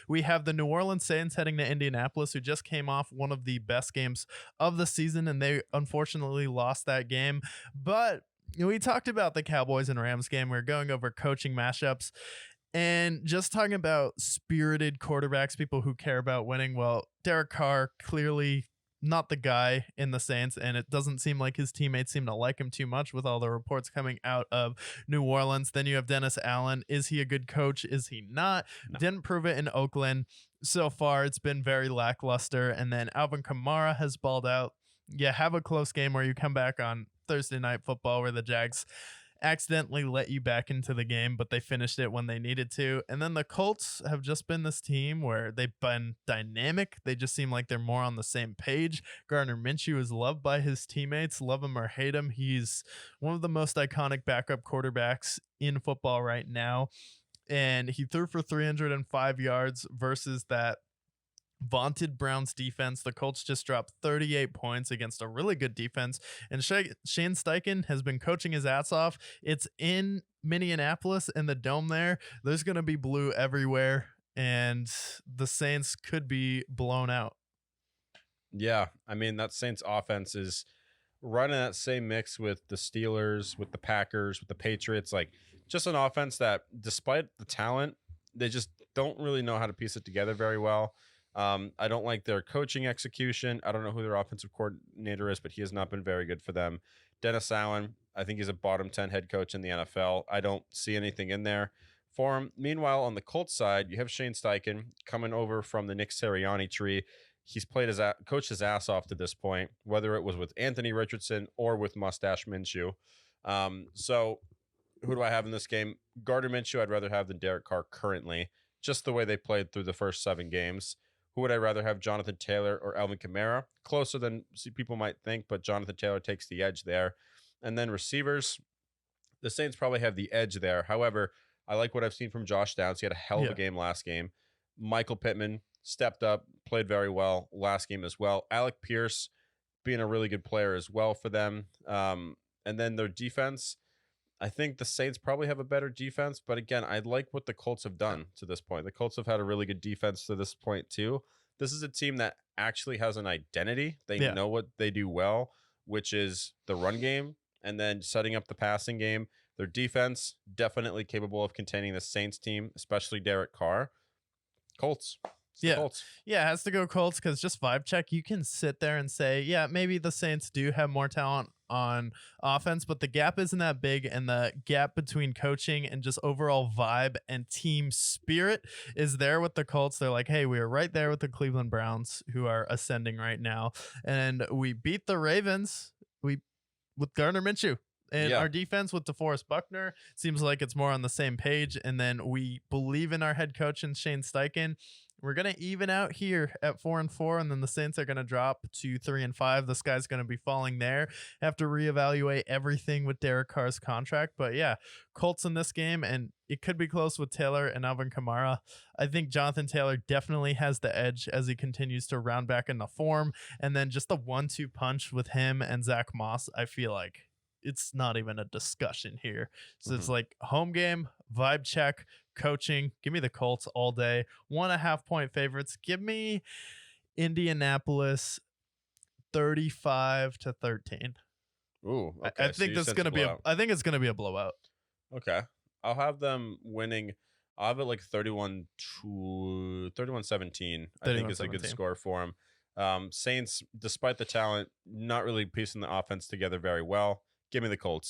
we have the New Orleans Saints heading to Indianapolis, who just came off one of the best games of the season, and they unfortunately lost that game. But we talked about the Cowboys and Rams game. We're going over coaching mashups and just talking about spirited quarterbacks, people who care about winning. Well, Derek Carr, clearly not the guy in the Saints, and it doesn't seem like his teammates seem to like him too much with all the reports coming out of New Orleans. Then you have Dennis Allen. Is he a good coach? Is he not? No. Didn't prove it in Oakland. So far, it's been very lackluster. And then Alvin Kamara has balled out. You have a close game where you come back on Thursday Night Football where the Jags accidentally let you back into the game, but they finished it when they needed to. And then the Colts have just been this team where they've been dynamic. They just seem like they're more on the same page. Gardner Minshew is loved by his teammates, love him or hate him. He's one of the most iconic backup quarterbacks in football right now. And he threw for 305 yards versus that vaunted Browns defense. The Colts just dropped 38 points against a really good defense, and Shane Steichen has been coaching his ass off. It's in Minneapolis, and the dome there's going to be blue everywhere, and the Saints could be blown out. Yeah, I mean, that Saints offense is running that same mix with the Steelers, with the Packers, with the Patriots, like just an offense that despite the talent, they just don't really know how to piece it together very well. I don't like their coaching execution. I don't know who their offensive coordinator is, but he has not been very good for them. Dennis Allen, I think he's a bottom 10 head coach in the NFL. I don't see anything in there for him. Meanwhile, on the Colts side, you have Shane Steichen coming over from the Nick Sirianni tree. He's coached his ass off to this point, whether it was with Anthony Richardson or with Mustache Minshew. So who do I have in this game? Gardner Minshew I'd rather have than Derek Carr currently, just the way they played through the first 7 games. Who would I rather have, Jonathan Taylor or Alvin Kamara? Closer than people might think, but Jonathan Taylor takes the edge there. And then receivers, the Saints probably have the edge there. However, I like what I've seen from Josh Downs. He had a hell of a game last game. Michael Pittman stepped up, played very well last game as well. Alec Pierce being a really good player as well for them. And then their defense, I think the Saints probably have a better defense, but again, I like what the Colts have done to this point. The Colts have had a really good defense to this point too. This is a team that actually has an identity. They know what they do well, which is the run game and then setting up the passing game. Their defense, definitely capable of containing the Saints team, especially Derek Carr. Colts. Colts. Yeah, it has to go Colts because just vibe check, you can sit there and say, yeah, maybe the Saints do have more talent on offense, but the gap isn't that big, and the gap between coaching and just overall vibe and team spirit is there with the Colts. They're like, hey, we are right there with the Cleveland Browns, who are ascending right now, and we beat the Ravens with Gardner Minshew. And our defense with DeForest Buckner seems like it's more on the same page. And then we believe in our head coach and Shane Steichen. We're going to even out here at 4-4, and then the Saints are going to drop to 3-5. The sky's going to be falling there. Have to reevaluate everything with Derek Carr's contract. But yeah, Colts in this game, and it could be close with Taylor and Alvin Kamara. I think Jonathan Taylor definitely has the edge as he continues to round back into form. And then just the 1-2 punch with him and Zach Moss, I feel like it's not even a discussion here. So it's like home game, vibe check, coaching. Give me the Colts all day. 1.5 point favorites. Give me Indianapolis 35-13. Ooh, okay. I think that's going to be I think it's going to be a blowout. Okay. I'll have them winning. I'll have it like 31-17. I think is a good score for them. Saints, despite the talent, not really piecing the offense together very well. Give me the Colts.